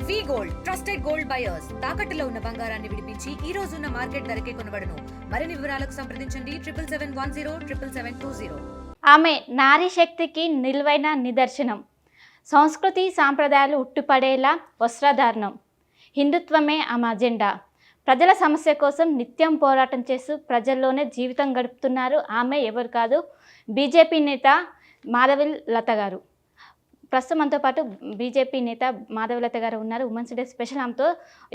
వి gold trusted gold buyers తాకట్టులో ఉన్న బంగారాన్ని విడిపించి ఈ రోజు ఉన్న మార్కెట్ ధరకే కొనబడును. మరిన్ని వివరాలకు సంప్రదించండి 77107720. ఆమె నారీ శక్తికి నిలువైన నిదర్శనం. సంస్కృతి సాంప్రదాయాలు ఉట్టిపడేలా వస్త్రధారణం. హిందుత్వమే ఆమె అజెండా. ప్రజల సమస్య కోసం నిత్యం పోరాటం చేస్తూ ప్రజల్లోనే జీవితం గడుపుతున్నారు. ఆమె ఎవరు కాదు, బీజేపీ నేత మాధవి లత గారు. ప్రస్తుతం మనతో పాటు బీజేపీ నేత మాధవి లత గారు ఉన్నారు. Women's day special. ఆమెతో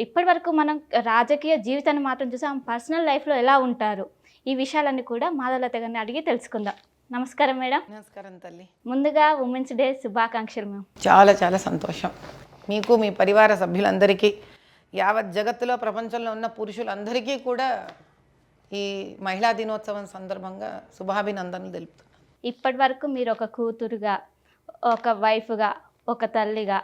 ఇప్పటి వరకు మనం రాజకీయ జీవితాన్ని మాత్రం చూసి ఆమె పర్సనల్ లైఫ్లో ఎలా ఉంటారు, ఈ విషయాలన్నీ కూడా మాధవి లత గారిని అడిగి తెలుసుకుందాం. నమస్కారం మేడం. నమస్కారం తల్లి. ముందుగా ఉమెన్స్ డే శుభాకాంక్షలు మ్యామ్. చాలా చాలా సంతోషం. మీకు, మీ పరివార సభ్యులందరికీ, యావత్ జగత్తులో ప్రపంచంలో ఉన్న పురుషులందరికీ కూడా ఈ మహిళా దినోత్సవం సందర్భంగా శుభాభినందనలు తెలుపుతున్నాను. ఇప్పటి వరకు మీరు ఒక కూతురుగా, ఒక వైఫ్గా, ఒక తల్లిగా,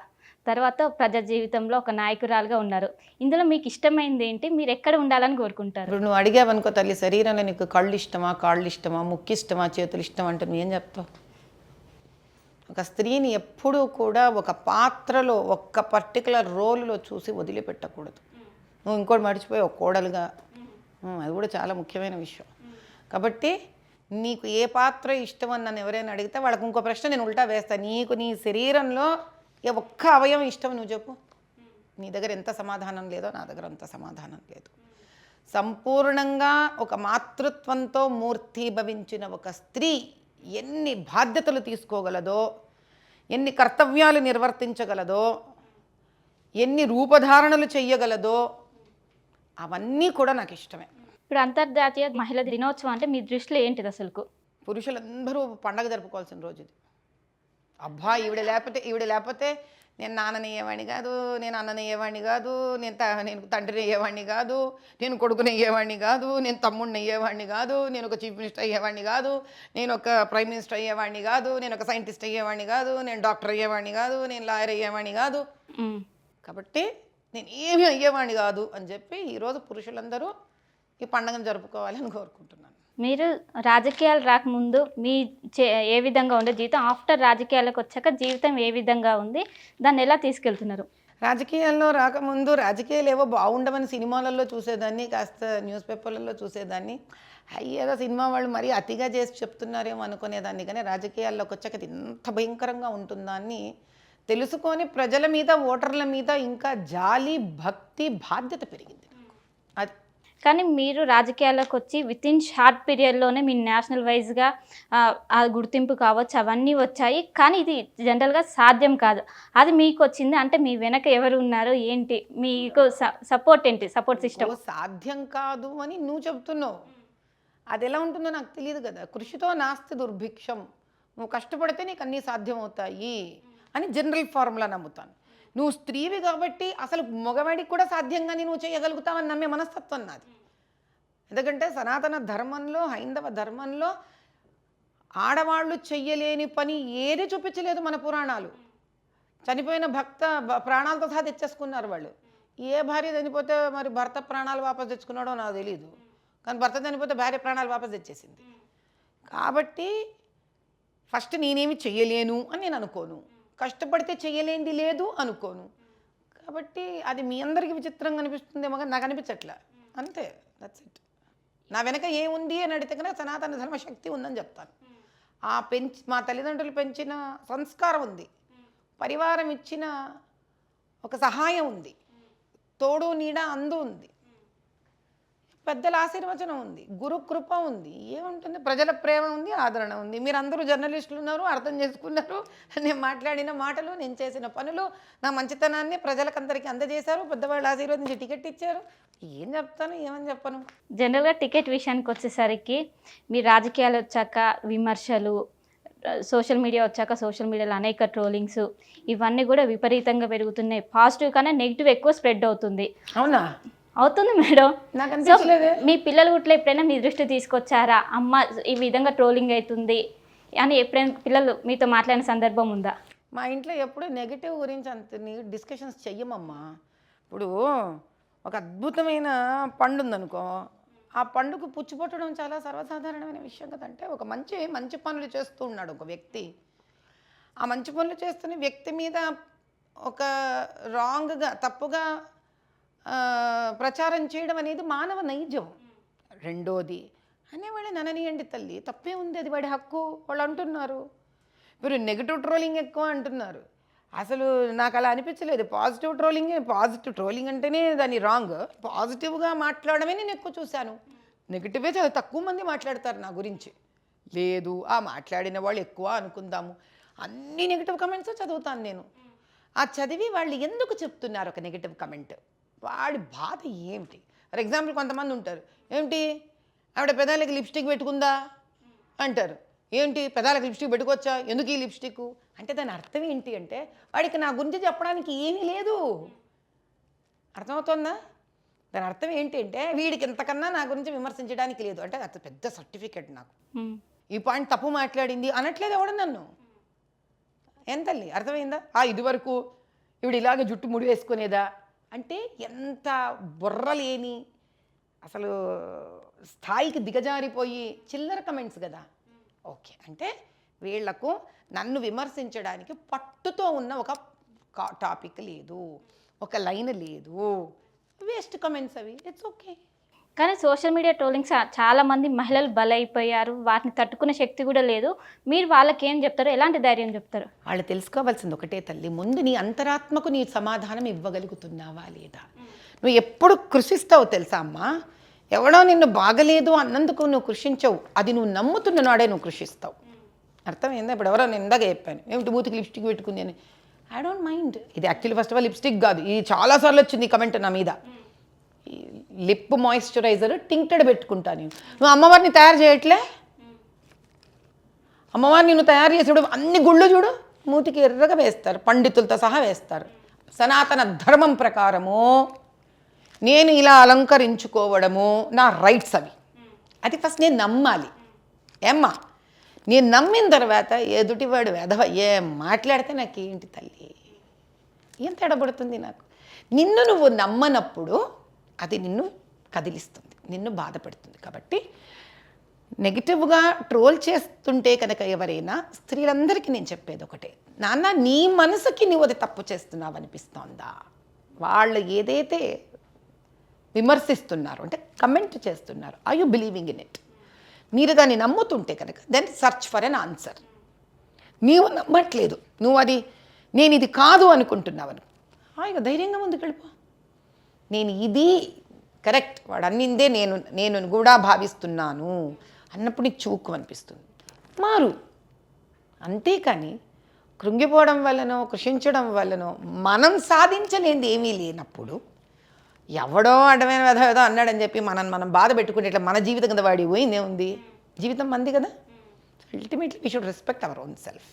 తర్వాత ప్రజా జీవితంలో ఒక నాయకురాలుగా ఉన్నారు. ఇందులో మీకు ఇష్టమైంది ఏంటి? మీరు ఎక్కడ ఉండాలని కోరుకుంటారు? ఇప్పుడు నువ్వు అడిగావనుకో తల్లి, శరీరంలో నీకు కళ్ళు ఇష్టమా, కాళ్ళు ఇష్టమా, ముక్కు ఇష్టమా, చేతులు ఇష్టమా అంటే నువ్వేం చెప్తావు? ఒక స్త్రీని ఎప్పుడూ కూడా ఒక పాత్రలో, ఒక్క పర్టికులర్ రోల్లో చూసి వదిలిపెట్టకూడదు. నువ్వు ఇంకోటి మర్చిపోయి ఒక కోడలుగా, అది కూడా చాలా ముఖ్యమైన విషయం. కాబట్టి నీకు ఏ పాత్ర ఇష్టం అని నన్ను ఎవరైనా అడిగితే వాళ్ళకి ఇంకో ప్రశ్న నేను ఉల్టా వేస్తాను. నీకు నీ శరీరంలో ఏ ఒక్క అవయవం ఇష్టం నువ్వు చెప్పు. నీ దగ్గర ఎంత సమాధానం లేదో నా దగ్గర అంత సమాధానం లేదు. సంపూర్ణంగా ఒక మాతృత్వంతో మూర్తిభవించిన ఒక స్త్రీ ఎన్ని బాధ్యతలు తీసుకోగలదో, ఎన్ని కర్తవ్యాలు నిర్వర్తించగలదో, ఎన్ని రూపధారణలు చెయ్యగలదో అవన్నీ కూడా నాకు ఇష్టమే. ఇప్పుడు అంతర్జాతీయ మహిళా దినోత్సవం అంటే మీ దృష్టిలో ఏంటిది అసలుకు? పురుషులందరూ పండగ జరుపుకోవాల్సిన రోజు ఇది. అబ్బా ఈవిడ లేకపోతే నేను నాన్ననయ్యేవాడిని కాదు, నేను అన్ననయ్యేవాడిని కాదు, నేను తండ్రిని అయ్యేవాడిని కాదు, నేను కొడుకుని అయ్యేవాడిని కాదు, నేను తమ్ముడిని అయ్యేవాడిని కాదు, నేను ఒక చీఫ్ మినిస్టర్ అయ్యేవాడిని కాదు, నేను ఒక ప్రైమ్ మినిస్టర్ అయ్యేవాడిని కాదు, నేను ఒక సైంటిస్ట్ అయ్యేవాడిని కాదు, నేను డాక్టర్ అయ్యేవాడిని కాదు, నేను లాయర్ అయ్యేవాడిని కాదు. కాబట్టి నేను ఏమీ అయ్యేవాడిని కాదు అని చెప్పి ఈరోజు పురుషులందరూ ఈ పండుగను జరుపుకోవాలని కోరుకుంటున్నాను. మీరు రాజకీయాలు రాకముందు మీ ఏ విధంగా ఉండే జీవితం, ఆఫ్టర్ రాజకీయాలకు వచ్చాక జీవితం ఏ విధంగా ఉంది, దాన్ని ఎలా తీసుకెళ్తున్నారు? రాజకీయాల్లో రాకముందు రాజకీయాలు ఏవో బాగుండవని సినిమాలలో చూసేదాన్ని, కాస్త న్యూస్ పేపర్లలో చూసేదాన్ని. అయ్యేదో సినిమా వాళ్ళు మరీ అతిగా చేసి చెప్తున్నారేమో అనుకునేదాన్ని. కానీ రాజకీయాల్లోకి వచ్చాక ఇది ఎంత భయంకరంగా ఉంటుందా అని తెలుసుకొని ప్రజల మీద, ఓటర్ల మీద ఇంకా జాలి, భక్తి, బాధ్యత పెరిగింది. అది కానీ మీరు రాజకీయాల్లోకి వచ్చి విత్ ఇన్ షార్ట్ పీరియడ్లోనే మీ నేషనల్ వైజ్గా ఆ గుర్తింపు కావచ్చు, అవన్నీ వచ్చాయి. కానీ ఇది జనరల్గా సాధ్యం కాదు. అది మీకు వచ్చింది అంటే మీ వెనక ఎవరు ఉన్నారు, ఏంటి మీకు సపోర్ట్ ఏంటి, సపోర్ట్ సిస్టమ్? సాధ్యం కాదు అని నువ్వు చెప్తున్నావు. అది ఎలా ఉంటుందో నాకు తెలియదు కదా. కృషితో నాస్తి దుర్భిక్షం. నువ్వు కష్టపడితే నీకు అన్నీ సాధ్యం అవుతాయి అని జనరల్ ఫార్ములా నమ్ముతాను. నువ్వు స్త్రీవి కాబట్టి అసలు మగవాడికి కూడా సాధ్యంగానే నువ్వు చేయగలుగుతావని నమ్మే మనస్తత్వం నాది. ఎందుకంటే సనాతన ధర్మంలో, హైందవ ధర్మంలో ఆడవాళ్ళు చెయ్యలేని పని ఏది చూపించలేదు మన పురాణాలు. చనిపోయిన భక్త ప్రాణాలతో సహా తెచ్చేసుకున్నారు వాళ్ళు. ఏ భార్య చనిపోతే మరి భర్త ప్రాణాలు వాపసు తెచ్చుకున్నాడో నాకు తెలియదు. కానీ భర్త చనిపోతే భార్య ప్రాణాలు వాపసు తెచ్చేసింది. కాబట్టి ఫస్ట్ నేనేమి చెయ్యలేను అని నేను అనుకోను, కష్టపడితే చెయ్యలేనిది లేదు అనుకోను. కాబట్టి అది మీ అందరికీ విచిత్రంగా అనిపిస్తుందేమో కానీ నాకు అనిపించట్లే. అంతే, దట్స్ ఇట్. నా వెనక ఏముంది అని అడిగితే కనుక సనాతన ధర్మశక్తి ఉందని చెప్తాను. మా తల్లిదండ్రులు పెంచిన సంస్కారం ఉంది, పరివారం ఇచ్చిన ఒక సహాయం ఉంది, తోడు నీడ అందు ఉంది, పెద్దల ఆశీర్వచనం ఉంది, గురు కృప ఉంది. ఏముంటుంది? ప్రజల ప్రేమ ఉంది, ఆదరణ ఉంది. మీరందరూ జర్నలిస్టులు ఉన్నారు, అర్థం చేసుకున్నారు. నేను మాట్లాడిన మాటలు, నేను చేసిన పనులు, నా మంచితనాన్ని ప్రజలకందరికీ అందజేశారు. పెద్దవాళ్ళు ఆశీర్వదించి టికెట్ ఇచ్చారు. ఏం చెప్తాను, ఏమని చెప్పను? జనరల్గా టికెట్ విషయానికి వచ్చేసరికి మీ రాజకీయాలు వచ్చాక విమర్శలు, సోషల్ మీడియా వచ్చాక సోషల్ మీడియాలో అనేక ట్రోలింగ్స్, ఇవన్నీ కూడా విపరీతంగా పెరుగుతున్నాయి. పాజిటివ్ కన్నా నెగిటివ్ ఎక్కువ స్ప్రెడ్ అవుతుంది. అవునా? అవుతుంది మేడం. నాకు అనిపించలేదే. మీ పిల్లలు కూడా ఎప్పుడైనా మీ దృష్టి తీసుకొచ్చారా, అమ్మ ఈ విధంగా ట్రోలింగ్ అవుతుంది అని ఎప్పుడైనా పిల్లలు మీతో మాట్లాడిన సందర్భం ఉందా? మా ఇంట్లో ఎప్పుడు నెగిటివ్ గురించి అంత డిస్కషన్స్ చెయ్యమమ్మా. ఇప్పుడు ఒక అద్భుతమైన పండు ఉందనుకో, ఆ పండుకు పుచ్చిపొట్టడం చాలా సర్వసాధారణమైన విషయం కదంటే. ఒక మంచి పనులు చేస్తూ ఉన్నాడు ఒక వ్యక్తి. ఆ మంచి పనులు చేస్తున్న వ్యక్తి మీద ఒక రాంగ్గా తప్పుగా ప్రచారం చేయడం అనేది మానవ నైజం. రెండోది అనేవాళ్ళు నననీయండి తల్లి, తప్పే ఉంది, అది వాడి హక్కు, వాళ్ళు అంటున్నారు. మీరు నెగిటివ్ ట్రోలింగ్ ఎక్కువ అంటున్నారు. అసలు నాకు అలా అనిపించలేదు. పాజిటివ్ ట్రోలింగ్ అంటేనే దాని రాంగ్. పాజిటివ్గా మాట్లాడమే నేను ఎక్కువ చూశాను. నెగిటివే చాలా తక్కువ మంది మాట్లాడతారు నా గురించి. లేదు, ఆ మాట్లాడిన వాళ్ళు ఎక్కువ అనుకుందాము. అన్ని నెగిటివ్ కమెంట్స్ చదువుతాను నేను. ఆ చదివి వాళ్ళు ఎందుకు చెప్తున్నారు ఒక నెగిటివ్ కమెంట్, వాడి బాధ ఏమిటి? ఫర్ ఎగ్జాంపుల్ కొంతమంది ఉంటారు, ఏమిటి ఆవిడ పెదాలకి లిప్స్టిక్ పెట్టుకుందా అంటారు. ఏంటి పెదాలకు లిప్స్టిక్ పెట్టుకోవచ్చా, ఎందుకు ఈ లిప్స్టిక్ అంటే దాని అర్థం ఏంటి అంటే వాడికి నా గురించి చెప్పడానికి ఏమీ లేదు. అర్థమవుతుందా? దాని అర్థం ఏంటి అంటే వీడికి ఇంతకన్నా నా గురించి విమర్శించడానికి లేదు అంటే అది పెద్ద సర్టిఫికెట్ నాకు. ఈ పాయింట్ తప్పు మాట్లాడింది అనట్లేదు ఎవడ నన్ను. ఎంతల్లి అర్థమైందా? ఇదివరకు ఇవిడు ఇలాగ జుట్టు ముడి వేసుకునేదా అంటే ఎంత బుర్రలేని అసలు స్థాయికి దిగజారిపోయి చిల్లర కమెంట్స్ కదా. ఓకే, అంటే వీళ్లకు నన్ను విమర్శించడానికి పట్టుతో ఉన్న ఒక టాపిక్ లేదు, ఒక లైన్ లేదు, వేస్ట్ కమెంట్స్ అవి. It's okay. కానీ సోషల్ మీడియా ట్రోలింగ్స్ చాలా మంది మహిళలు బలైపోయారు, వాటిని తట్టుకునే శక్తి కూడా లేదు. మీరు వాళ్ళకి ఏం చెప్తారు, ఎలాంటి ధైర్యం చెప్తారు? వాళ్ళు తెలుసుకోవాల్సింది ఒకటే తల్లి, ముందు నీ అంతరాత్మకు నీ సమాధానం ఇవ్వగలుగుతున్నావా లేదా. నువ్వు ఎప్పుడు కృషిస్తావు తెలుసా అమ్మా? ఎవడో నిన్ను బాగలేదు అన్నందుకు నువ్వు కృషించవు, అది నువ్వు నమ్ముతున్న నాడే నువ్వు కృషిస్తావు. అర్థమైందా? ఇప్పుడు ఎవరో నేను ఇందాక చెప్పాను, ఏమిటి మూతికి లిప్స్టిక్ పెట్టుకుంది అని. I don't mind. ఇది actually first of all lipstick కాదు, ఇది చాలాసార్లు వచ్చింది ఈ కమెంట్ నా మీద. లిప్ మాయిశ్చరైజర్ టింక్టెడ్ పెట్టుకుంటా నేను. నువ్వు అమ్మవారిని తయారు చేయట్లే, అమ్మవారిని నువ్వు తయారు చేసేడు అన్ని గుళ్ళు చూడు మూతికి ఎర్రగా వేస్తారు, పండితులతో సహా వేస్తారు. సనాతన ధర్మం ప్రకారము నేను ఇలా అలంకరించుకోవడము నా రైట్స్ అవి. అది ఫస్ట్ నేను నమ్మాలి. ఏమ్మా, నేను నమ్మిన తర్వాత ఎదుటివాడు వెధవ ఏం మాట్లాడితే నాకేంటి తల్లి, ఏం తేడబడుతుంది నాకు? నిన్ను నువ్వు నమ్మనప్పుడు అది నిన్ను కదిలిస్తుంది, నిన్ను బాధపడుతుంది. కాబట్టి నెగిటివ్గా ట్రోల్ చేస్తుంటే కనుక ఎవరైనా స్త్రీలందరికీ నేను చెప్పేది ఒకటే, నాన్న నీ మనసుకి నువ్వు అది తప్పు చేస్తున్నావు అనిపిస్తోందా? వాళ్ళు ఏదైతే విమర్శిస్తున్నారు అంటే కమెంట్ చేస్తున్నారు, are you believing in it? మీరు దాన్ని నమ్ముతుంటే కనుక then search for an answer. నీవు నమ్మట్లేదు, నువ్వు అది నేను ఇది కాదు అనుకుంటున్నావను, ఇక ధైర్యంగా ముందుకు వెళ్ళిపో. నేను ఇది కరెక్ట్, వాడు అన్నిందే నేను కూడా భావిస్తున్నాను అన్నప్పుడు నీకు చూక్కు అనిపిస్తుంది, మారు. అంతేకాని కృంగిపోవడం వల్లనో కృషించడం వల్లనో మనం సాధించలేనిది ఏమీ లేనప్పుడు ఎవడో అడ్డమైన ఏదో అన్నాడని చెప్పి మనం బాధ పెట్టుకుంటే ఇట్లా మన జీవితం కదా వాడి పోయిందే ఉంది. జీవితం మంది కదా. Ultimately we should respect our own self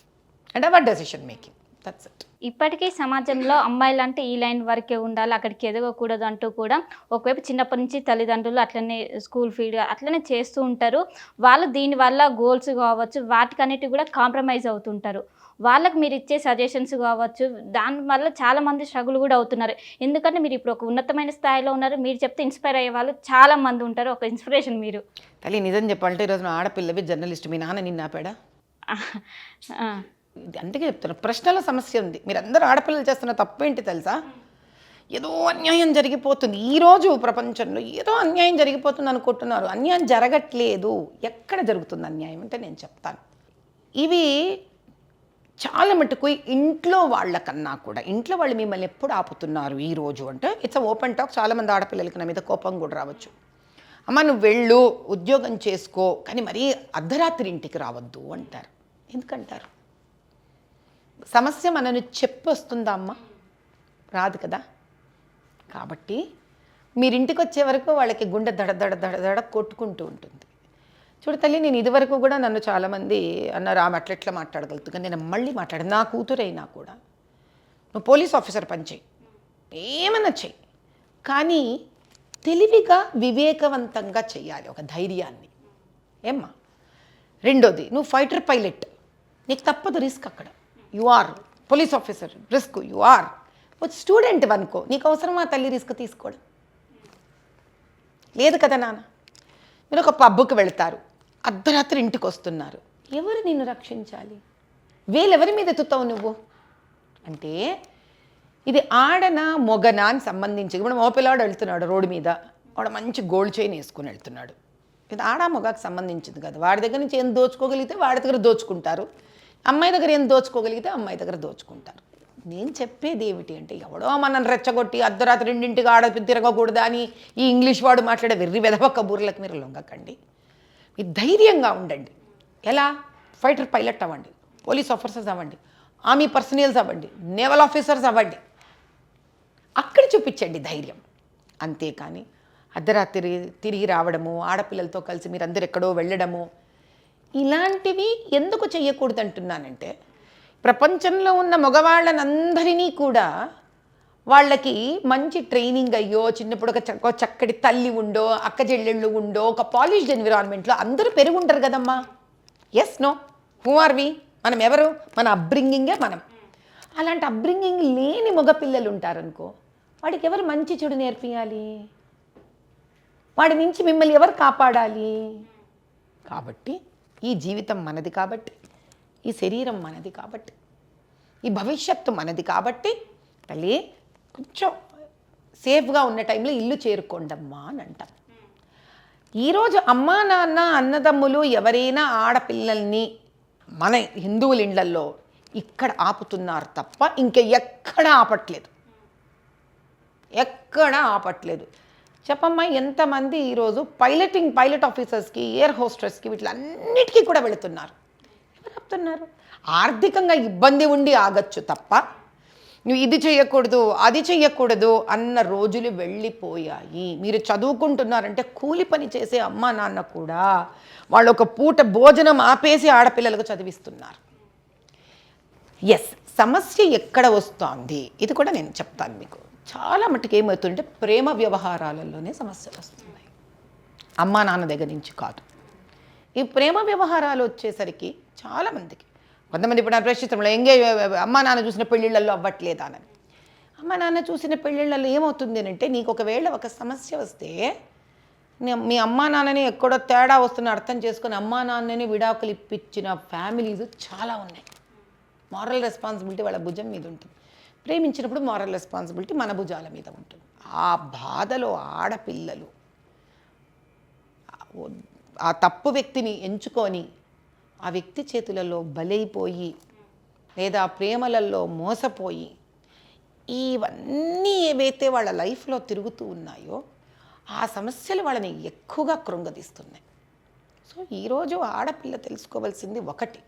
and hour decision making. That's it. ఇప్పటికీ సమాజంలో అమ్మాయిలు అంటే ఈ లైన్ వరకే ఉండాలి, అక్కడికి ఎదగకూడదు అంటూ కూడా ఒకవైపు చిన్నప్పటి నుంచి తల్లిదండ్రులు అట్లనే స్కూల్ ఫీడ్ అట్లనే చేస్తూ ఉంటారు. వాళ్ళు దీనివల్ల గోల్స్ కావచ్చు వాటికన్నిటి కూడా కాంప్రమైజ్ అవుతుంటారు. వాళ్ళకి మీరు ఇచ్చే సజెషన్స్ కావచ్చు దానివల్ల చాలామంది స్ట్రగుల్ కూడా అవుతున్నారు. ఎందుకంటే మీరు ఇప్పుడు ఒక ఉన్నతమైన స్థాయిలో ఉన్నారు, మీరు చెప్తే ఇన్స్పైర్ అయ్యే వాళ్ళు చాలామంది ఉంటారు, ఒక ఇన్స్పిరేషన్ మీరు. తల్లి నిజం చెప్పాలంటే ఈరోజు నా ఆడపిల్లవి జర్నలిస్ట్, మీ నాన్న నిన్ను ఆపాడా? అందుకే చెప్తున్నా, ప్రశ్నల సమస్య ఉంది. మీరు అందరూ ఆడపిల్లలు చేస్తున్న తప్పేంటి తెలుసా? ఏదో అన్యాయం జరిగిపోతుంది ఈరోజు ప్రపంచంలో, ఏదో అన్యాయం జరిగిపోతుంది అనుకుంటున్నారు. అన్యాయం జరగట్లేదు. ఎక్కడ జరుగుతుంది అన్యాయం అంటే నేను చెప్తాను. ఇవి చాలా మటుకు ఇంట్లో వాళ్ళకన్నా కూడా, ఇంట్లో వాళ్ళు మిమ్మల్ని ఎప్పుడు ఆపుతున్నారు ఈరోజు అంటే ఇట్స్ ఓపెన్ టాక్. చాలామంది ఆడపిల్లలకి నా మీద కోపం కూడా రావచ్చు. అమ్మ నువ్వు వెళ్ళు, ఉద్యోగం చేసుకో, కానీ మరీ అర్ధరాత్రి ఇంటికి రావద్దు అంటారు. ఎందుకంటారు? సమస్య మనను చెప్పొస్తుందా అమ్మ? రాదు కదా. కాబట్టి మీరింటికి వచ్చే వరకు వాళ్ళకి గుండె దడ కొట్టుకుంటూ ఉంటుంది. చూడు తల్లి, నేను ఇదివరకు కూడా నన్ను చాలామంది అన్నారు ఆమె అట్లెట్లా మాట్లాడగలుగుతుంది, కానీ నేను మళ్ళీ మాట్లాడాను. నా కూతురైనా కూడా నువ్వు పోలీస్ ఆఫీసర్ పని చేయి, ఏమన్నా చెయ్యి, కానీ తెలివిగా వివేకవంతంగా చెయ్యాలి, ఒక ధైర్యాన్ని. ఏమ్మా? రెండోది, నువ్వు ఫైటర్ పైలట్, నీకు తప్పదు రిస్క్. అక్కడ you are police officer, risk you are. Student అనుకో, నీకు అవసరమా తల్లి రిస్క్ తీసుకోవడం? లేదు కదా నాన్న. మీరు ఒక పబ్కి వెళ్తారు, అర్ధరాత్రి ఇంటికి వస్తున్నారు, ఎవరు నిన్ను రక్షించాలి? వీళ్ళెవరి మీద ఎత్తుతావు నువ్వు? అంటే ఇది ఆడనా మొగనా అని సంబంధించి ఇప్పుడు ఓ పిల్లాడు వెళ్తున్నాడు రోడ్డు మీద, వాడు మంచి గోల్డ్ చైన్ వేసుకుని వెళ్తున్నాడు. ఇది ఆడ మొగకు సంబంధించింది కదా. వాడి దగ్గర నుంచి ఏం దోచుకోగలిగితే వాడి దగ్గర దోచుకుంటారు, అమ్మాయి దగ్గర ఏం దోచుకోగలిగితే అమ్మాయి దగ్గర దోచుకుంటారు. నేను చెప్పేది ఏమిటి అంటే, ఎవడో మనం రెచ్చగొట్టి అర్ధరాత్రి 2ంటికి ఆడ తిరగకూడదా అని ఈ ఇంగ్లీష్ వాడు మాట్లాడే వెర్రి వెధవ కబూర్లకు మీరు లొంగకండి. మీరు ధైర్యంగా ఉండండి. ఎలా? ఫైటర్ పైలట్ అవ్వండి, పోలీస్ ఆఫీసర్స్ అవ్వండి, ఆర్మీ పర్సనల్స్ అవ్వండి, నేవల్ ఆఫీసర్స్ అవ్వండి. అక్కడ చూపించండి ధైర్యం. అంతేకాని అర్ధరాత్రి తిరిగి రావడము, ఆడపిల్లలతో కలిసి మీరు అందరు ఎక్కడో వెళ్ళడము, ఇలాంటివి ఎందుకు చెయ్యకూడదు అంటున్నానంటే, ప్రపంచంలో ఉన్న మగవాళ్ళనందరినీ కూడా వాళ్ళకి మంచి ట్రైనింగ్ అయ్యో, చిన్నప్పుడు ఒక చక్కటి తల్లి ఉండో, అక్క చెల్లెళ్ళు ఉండో, ఒక పాలిష్డ్ ఎన్విరాన్మెంట్లో అందరూ పెరుగుంటారు కదమ్మా. Yes no, who are we? మనం ఎవరు? మన అప్బ్రింగింగే మనం. అలాంటి అప్బ్రింగింగ్ లేని మగపిల్లలు ఉంటారనుకో, వాడికి ఎవరు మంచి చెడు నేర్పియాలి? వాడి నుంచి మిమ్మల్ని ఎవరు కాపాడాలి? కాబట్టి ఈ జీవితం మనది కాబట్టి, ఈ శరీరం మనది కాబట్టి, ఈ భవిష్యత్తు మనది కాబట్టి, తల్లి కొంచెం సేఫ్గా ఉన్న టైంలో ఇల్లు చేరుకోండమ్మా అని అంటాం. ఈరోజు అమ్మా నాన్న అన్నదమ్ములు ఎవరైనా ఆడపిల్లల్ని మన హిందువుల ఇళ్లల్లో ఇక్కడ ఆపుతున్నారు తప్ప ఇంకా ఎక్కడ ఆపట్లేదు, ఎక్కడ ఆపట్లేదు. చెప్పమ్మా, ఎంతమంది ఈరోజు పైలట్ ఆఫీసర్స్కి, ఎయిర్ హోస్టెస్కి, వీటిలన్నిటికీ కూడా వెళుతున్నారు. ఎవరు ఆపుతున్నారు? ఆర్థికంగా ఇబ్బంది ఉండి ఆగచ్చు తప్ప, నువ్వు ఇది చెయ్యకూడదు అది చెయ్యకూడదు అన్న రోజులు వెళ్ళిపోయాయి. మీరు చదువుకుంటున్నారంటే కూలి పని చేసే అమ్మా నాన్న కూడా వాళ్ళు ఒక పూట భోజనం ఆపేసి ఆడపిల్లలకు చదివిస్తున్నారు. ఎస్, సమస్య ఎక్కడ వస్తోంది ఇది కూడా నేను చెప్తాను మీకు. చాలా మట్టుకు ఏమవుతుందంటే ప్రేమ వ్యవహారాలలోనే సమస్యలు వస్తున్నాయి, అమ్మా నాన్న దగ్గర నుంచి కాదు. ఈ ప్రేమ వ్యవహారాలు వచ్చేసరికి చాలామందికి, కొంతమంది ఇప్పుడు నా ప్రశ్నిస్తున్నారు అమ్మా నాన్న చూసిన పెళ్ళిళ్ళల్లో అవ్వట్లేదానని. అమ్మా నాన్న చూసిన పెళ్ళిళ్ళల్లో ఏమవుతుంది అంటే, నీకు ఒకవేళ ఒక సమస్య వస్తే మీ అమ్మా నాన్నని ఎక్కడో తేడా వస్తున్న అర్థం చేసుకొని అమ్మా నాన్నని విడాకులు ఇప్పించిన ఫ్యామిలీస్ చాలా ఉన్నాయి. మారల్ రెస్పాన్సిబిలిటీ వాళ్ళ భుజం మీద ఉంటుంది. ప్రేమించినప్పుడు మారల్ రెస్పాన్సిబిలిటీ మన భుజాల మీద ఉంటుంది. ఆ బాధలో ఆడపిల్లలు ఆ తప్పు వ్యక్తిని ఎంచుకొని ఆ వ్యక్తి చేతులలో బలైపోయి లేదా ప్రేమలలో మోసపోయి ఇవన్నీ ఏవైతే వాళ్ళ లైఫ్లో తిరుగుతూ ఉన్నాయో ఆ సమస్యలు వాళ్ళని ఎక్కువగా కృంగదీస్తున్నాయి. సో ఈరోజు ఆడపిల్ల తెలుసుకోవాల్సింది ఒకటి,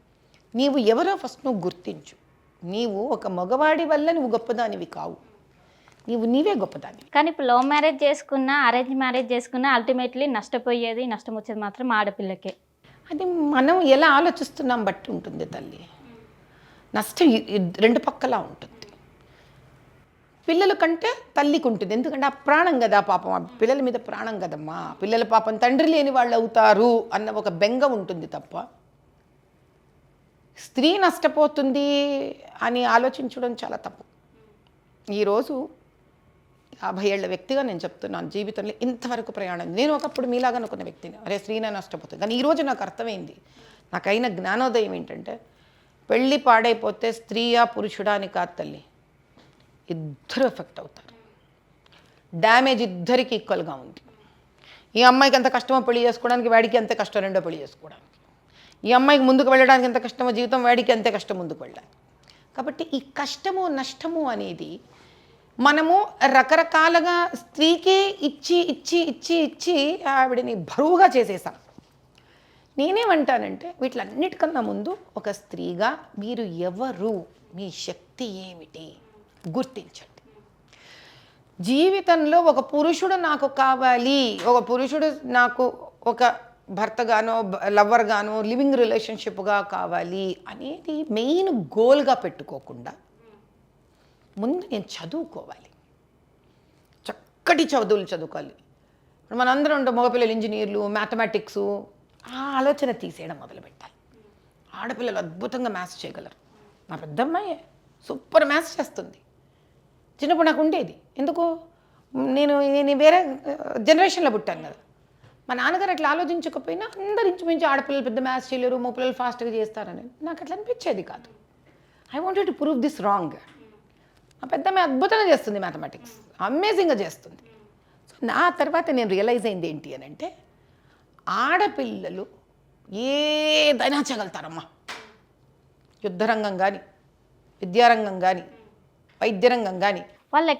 నీవు ఎవరో ఫస్ట్ నువ్వు గుర్తించు. నీవు ఒక మగవాడి వల్ల నువ్వు గొప్పదానివి కావు, నీవే గొప్పదాన్ని. కానీ ఇప్పుడు లవ్ మ్యారేజ్ చేసుకున్నా, అరేంజ్ మ్యారేజ్ చేసుకున్నా అల్టిమేట్లీ నష్టం వచ్చేది మాత్రం ఆడపిల్లకే. అది మనం ఎలా ఆలోచిస్తున్నాం బట్టి ఉంటుంది తల్లి. నష్టం రెండు పక్కలా ఉంటుంది. పిల్లల కంటే తల్లికి ఉంటుంది, ఎందుకంటే ఆ ప్రాణం కదా పాపం, ఆ పిల్లల మీద ప్రాణం కదమ్మా. పిల్లల పాపం తండ్రి లేని వాళ్ళు అవుతారు అన్న ఒక బెంగ ఉంటుంది తప్ప స్త్రీ నష్టపోతుంది అని ఆలోచించడం చాలా తప్పు. ఈరోజు 50 ఏళ్ల వ్యక్తిగా నేను చెప్తున్నాను, జీవితంలో ఇంతవరకు ప్రయాణం. నేను ఒకప్పుడు మీలాగా అనుకున్న వ్యక్తిని, అరే స్త్రీనే నష్టపోతుంది. కానీ ఈరోజు నాకు అర్థమైంది, నాకైన జ్ఞానోదయం ఏంటంటే, పెళ్ళి పాడైపోతే స్త్రీయా పురుషుడా అని కాదు తల్లి, ఇద్దరు ఎఫెక్ట్ అవుతారు. డ్యామేజ్ ఇద్దరికి ఈక్వల్గా ఉంది. ఈ అమ్మాయికి ఎంత కష్టమో పెళ్లి చేసుకోవడానికి, వాడికి ఎంత కష్టం రెండో పెళ్లి చేసుకోవడానికి. ఈ అమ్మాయికి ముందుకు వెళ్ళడానికి ఎంత కష్టమో జీవితం, వాడికి అంతే కష్టం ముందుకు వెళ్ళడానికి. కాబట్టి ఈ కష్టము నష్టము అనేది మనము రకరకాలుగా స్త్రీకే ఇచ్చి ఇచ్చి ఇచ్చి ఇచ్చి ఆవిడని బరువుగా చేసేసాం. నేనేమంటానంటే, వీటిలన్నిటికన్నా ముందు ఒక స్త్రీగా మీరు ఎవరు, మీ శక్తి ఏమిటి గుర్తించండి. జీవితంలో ఒక పురుషుడు నాకు కావాలి, ఒక పురుషుడు నాకు ఒక భర్తగానో లవర్గానో లివింగ్ రిలేషన్షిప్గా కావాలి అనేది మెయిన్ గోల్గా పెట్టుకోకుండా ముందు నేను చదువుకోవాలి, చక్కటి చదువులు చదువుకోవాలి. ఇప్పుడు మనందరం ఉంటాం మగపిల్లలు ఇంజనీర్లు, మ్యాథమెటిక్స్, ఆ ఆలోచన తీసేయడం మొదలుపెట్టాలి. ఆడపిల్లలు అద్భుతంగా మ్యాథ్స్ చేయగలరు. మా పెద్దమ్మాయే సూపర్ మ్యాథ్స్ చేస్తుంది. చిన్నప్పుడు నాకు ఉండేది, ఎందుకు నేను వేరే జనరేషన్లో పుట్టాను కదా. మా నాన్నగారు అట్లా ఆలోచించకపోయినా అందరు ఇంచుమించు ఆడపిల్లలు పెద్ద మ్యాథ్స్ చేయలేరు, మగపిల్లలు ఫాస్ట్గా చేస్తారని నాకు అట్లా అనిపించేది కాదు. I wanted to prove this wrong. మా పెద్దమ్మాయి అద్భుతంగా చేస్తుంది మ్యాథమెటిక్స్, అమేజింగ్గా చేస్తుంది. సో నా తర్వాత నేను రియలైజ్ అయింది ఏంటి అని అంటే, ఆడపిల్లలు ఏదైనా చేయగలుగుతారమ్మా. యుద్ధరంగం కానీ, విద్యారంగం కానీ, వైద్యరంగం కానీ. వాళ్ళు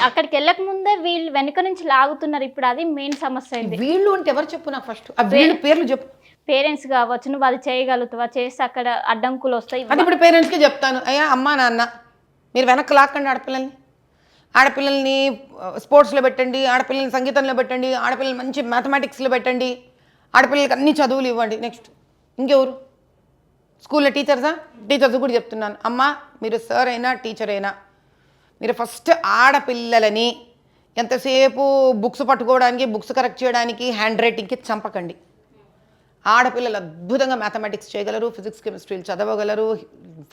అక్కడికి వెళ్ళక ముందే వీళ్ళు వెనుక నుంచి లాగుతున్నారు. ఇప్పుడు అది మెయిన్ సమస్య అయింది. వీళ్ళు అంటే ఎవరు చెప్పు నాకు ఫస్ట్, ఆ వీళ్ళు పేర్లు చెప్పు. పేరెంట్స్ కావచ్చు, నువ్వు అది చేయగలుగుతావా, చేస్తే అక్కడ అడ్డంకులు వస్తాయి. అది ఇప్పుడు పేరెంట్స్కి చెప్తాను, అయ్యా అమ్మా నాన్న మీరు వెనక్కి లాక్కండి ఆడపిల్లల్ని స్పోర్ట్స్లో పెట్టండి, ఆడపిల్లల్ని సంగీతంలో పెట్టండి, ఆడపిల్లల్ని మంచి మ్యాథమెటిక్స్లో పెట్టండి, ఆడపిల్లలకి అన్ని చదువులు ఇవ్వండి. నెక్స్ట్ ఇంకెవరు? స్కూల్లో టీచర్స్ కూడా చెప్తున్నాను, అమ్మ మీరు సార్ అయినా టీచర్ అయినా మీరు ఫస్ట్ ఆడపిల్లలని ఎంతసేపు బుక్స్ పట్టుకోవడానికి, బుక్స్ కరెక్ట్ చేయడానికి, హ్యాండ్ రైటింగ్కి చంపకండి. ఆడపిల్లలు అద్భుతంగా మ్యాథమెటిక్స్ చేయగలరు, ఫిజిక్స్ కెమిస్ట్రీలు చదవగలరు,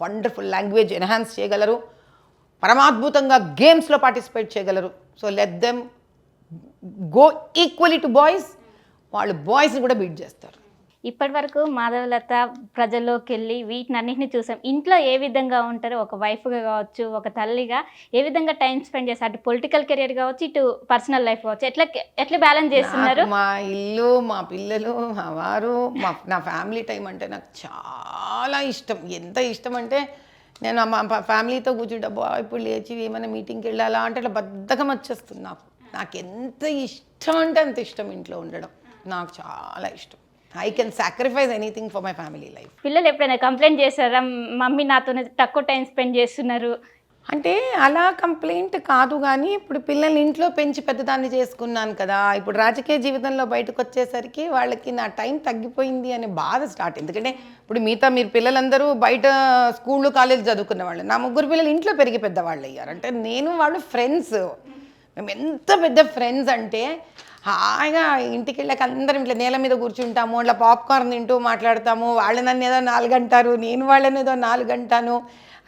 వండర్ఫుల్ లాంగ్వేజ్ ఎన్హాన్స్ చేయగలరు, పరమాద్భుతంగా గేమ్స్లో పార్టిసిపేట్ చేయగలరు. So let them go equally to boys. వాళ్ళు బాయ్స్ని కూడా బీట్ చేస్తారు. ఇప్పటి వరకు మాధవలత ప్రజల్లోకి వెళ్ళి వీటినన్నింటినీ చూసాం. ఇంట్లో ఏ విధంగా ఉంటారో, ఒక వైఫ్గా కావచ్చు, ఒక తల్లిగా ఏ విధంగా టైం స్పెండ్ చేస్తారు, అటు పొలిటికల్ కెరియర్ కావచ్చు, ఇటు పర్సనల్ లైఫ్ కావచ్చు, ఎట్లా బ్యాలెన్స్ చేస్తున్నారు? మా ఇల్లు, మా పిల్లలు, మా వారు, నా ఫ్యామిలీ టైం అంటే నాకు చాలా ఇష్టం. ఎంత ఇష్టం అంటే నేను మా ఫ్యామిలీతో కూర్చుంటే ఇప్పుడు లేచి ఏమైనా మీటింగ్కి వెళ్ళాలా అంటే అట్లా బద్ధకం వచ్చేస్తుంది. నాకు ఎంత ఇష్టం అంటే అంత ఇష్టం ఇంట్లో ఉండడం. నాకు చాలా ఇష్టం. I can sacrifice anything for my family life. పిల్లలు ఎప్పుడైనా కంప్లైంట్ చేశారా, మమ్మీ నాతోనే తక్కువ టైం స్పెండ్ చేస్తున్నారు అంటే? అలా కంప్లైంట్ కాదు, కానీ ఇప్పుడు పిల్లల్ని ఇంట్లో పెంచి పెద్దదాన్ని చేసుకున్నాను కదా, ఇప్పుడు రాజకీయ జీవితంలో బయటకు వచ్చేసరికి వాళ్ళకి నా టైం తగ్గిపోయింది అనే బాధ స్టార్ట్. ఎందుకంటే ఇప్పుడు మీరు పిల్లలందరూ బయట స్కూళ్ళు కాలేజ్ చదువుకున్న వాళ్ళు, నా ముగ్గురు పిల్లలు ఇంట్లో పెరిగి పెద్దవాళ్ళు అయ్యారు. అంటే నేను వాళ్ళు ఫ్రెండ్స్, మేము ఎంత పెద్ద ఫ్రెండ్స్ అంటే హాయిగా ఇంటికి వెళ్ళాక అందరం ఇట్లా నేల మీద కూర్చుంటాము, అట్లా పాప్కార్న్ తింటూ మాట్లాడతాము. వాళ్ళు నన్ను ఏదో 4 గంటారు, నేను వాళ్ళని ఏదో 4 గంటాను.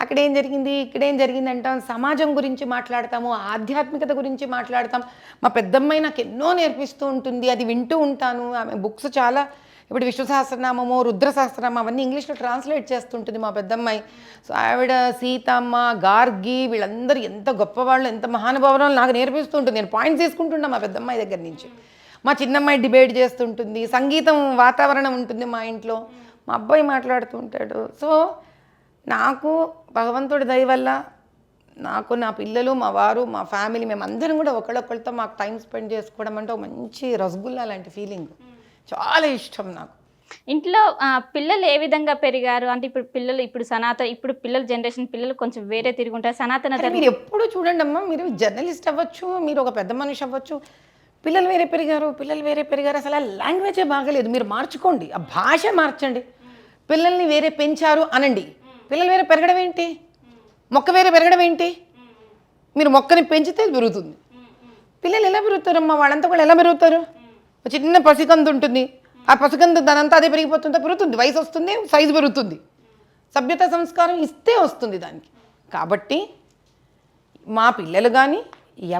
అక్కడ ఏం జరిగింది, ఇక్కడ ఏం జరిగింది అంటాం, సమాజం గురించి మాట్లాడతాము, ఆధ్యాత్మికత గురించి మాట్లాడతాం. మా పెద్దమ్మాయి నాకు ఎన్నో నేర్పిస్తూ ఉంటుంది, అది వింటూ ఉంటాను. ఆమె బుక్స్ చాలా, ఇప్పుడు విష్ణు సహస్రనామము, రుద్ర సహస్రనామం అవన్నీ ఇంగ్లీష్లో ట్రాన్స్లేట్ చేస్తుంటుంది మా పెద్దమ్మాయి. సో ఆవిడ సీతమ్మ, గార్గి వీళ్ళందరూ ఎంత గొప్పవాళ్ళు, ఎంత మహానుభావులు నాకు నేర్పిస్తూ ఉంటుంది. నేను పాయింట్స్ తీసుకుంటున్నా మా పెద్దమ్మాయి దగ్గర నుంచి. మా చిన్నమ్మాయి డిబేట్ చేస్తుంటుంది, సంగీతం వాతావరణం ఉంటుంది మా ఇంట్లో, మా అబ్బాయి మాట్లాడుతూ ఉంటాడు. సో నాకు భగవంతుడి దయ వల్ల నాకు నా పిల్లలు, మా వారు, మా ఫ్యామిలీ మేమందరం కూడా ఒకళ్ళొకళ్ళతో మాకు టైం స్పెండ్ చేసుకోవడం అంటే ఒక మంచి రసగుల్లా లాంటి ఫీలింగ్. చాలా ఇష్టం నాకు. ఇంట్లో పిల్లలు ఏ విధంగా పెరిగారు అంటే? ఇప్పుడు పిల్లల జనరేషన్ పిల్లలు కొంచెం వేరే తిరుగుంటారు. సనాతన మీరు ఎప్పుడు చూడండి అమ్మా, మీరు జర్నలిస్ట్ అవ్వచ్చు, మీరు ఒక పెద్ద మనిషి అవ్వచ్చు, పిల్లలు వేరే పెరిగారు, అసలు ఆ లాంగ్వేజే బాగలేదు. మీరు మార్చుకోండి, ఆ భాష మార్చండి. పిల్లల్ని వేరే పెంచారు అనండి, పిల్లలు వేరే పెరగడం ఏంటి? మొక్క వేరే పెరగడం ఏంటి? మీరు మొక్కని పెంచితే పెరుగుతుంది. పిల్లలు ఎలా పెరుగుతారమ్మా? వాళ్ళంతా కూడా ఎలా పెరుగుతారు? చిన్న పసికందు ఉంటుంది, ఆ పసికందు దానంతా అదే పెరుగుతుంది, వయసు వస్తుంది, సైజు పెరుగుతుంది. సభ్యత సంస్కారం ఇస్తే వస్తుంది దానికి. కాబట్టి మా పిల్లలు కానీ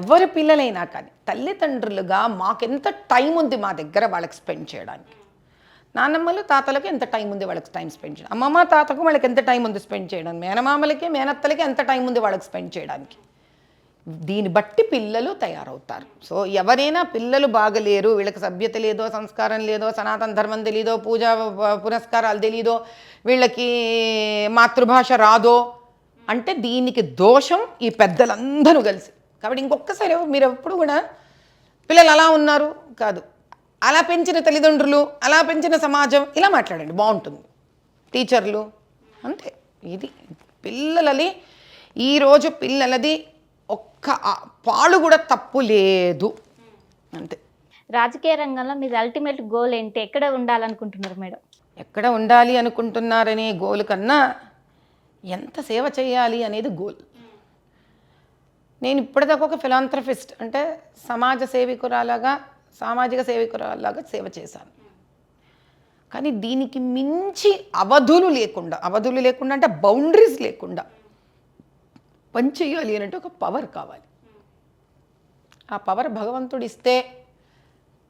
ఎవరి పిల్లలైనా కానీ తల్లిదండ్రులుగా మాకెంత టైం ఉంది మా దగ్గర వాళ్ళకి స్పెండ్ చేయడానికి. నాన్నమ్మలు తాతలకు ఎంత టైం ఉంది వాళ్ళకి టైం స్పెండ్ చేయడం, అమ్మమ్మ తాతకు వాళ్ళకి ఎంత టైం ఉంది స్పెండ్ చేయడం, మేనమామలకి మేనత్తలకి ఎంత టైం ఉంది వాళ్ళకి స్పెండ్ చేయడానికి. దీన్ని బట్టి పిల్లలు తయారవుతారు. సో ఎవరైనా పిల్లలు బాగలేరు, వీళ్ళకి సభ్యత లేదో, సంస్కారం లేదో, సనాతన ధర్మం తెలీదో, పూజా పునస్కారాలు తెలీదో, వీళ్ళకి మాతృభాష రాదో అంటే దీనికి దోషం ఈ పెద్దలందరూ కలిసి. కాబట్టి ఇంకొకసారి మీరు ఎప్పుడు కూడా పిల్లలు అలా ఉన్నారు కాదు, అలా పెంచిన తల్లిదండ్రులు, అలా పెంచిన సమాజం, ఇలా మాట్లాడండి బాగుంటుంది. టీచర్లు అంతే. ఇది పిల్లలది, ఈరోజు పిల్లలది ఒక్క పాలు కూడా తప్పు లేదు అంతే. రాజకీయ రంగంలో మీది అల్టిమేట్ గోల్ ఏంటి? ఎక్కడ ఉండాలనుకుంటున్నారు మేడం? ఎక్కడ ఉండాలి అనుకుంటున్నారనే గోల్ కన్నా ఎంత సేవ చేయాలి అనేది గోల్. నేను ఇప్పటిదాకా ఒక ఫిలాంథ్రఫిస్ట్ అంటే సామాజిక సేవికురాలాగా సేవ చేశాను. కానీ దీనికి మించి అవధులు లేకుండా అంటే బౌండరీస్ లేకుండా పని చేయాలి అని అంటే ఒక పవర్ కావాలి. ఆ పవర్ భగవంతుడు ఇస్తే,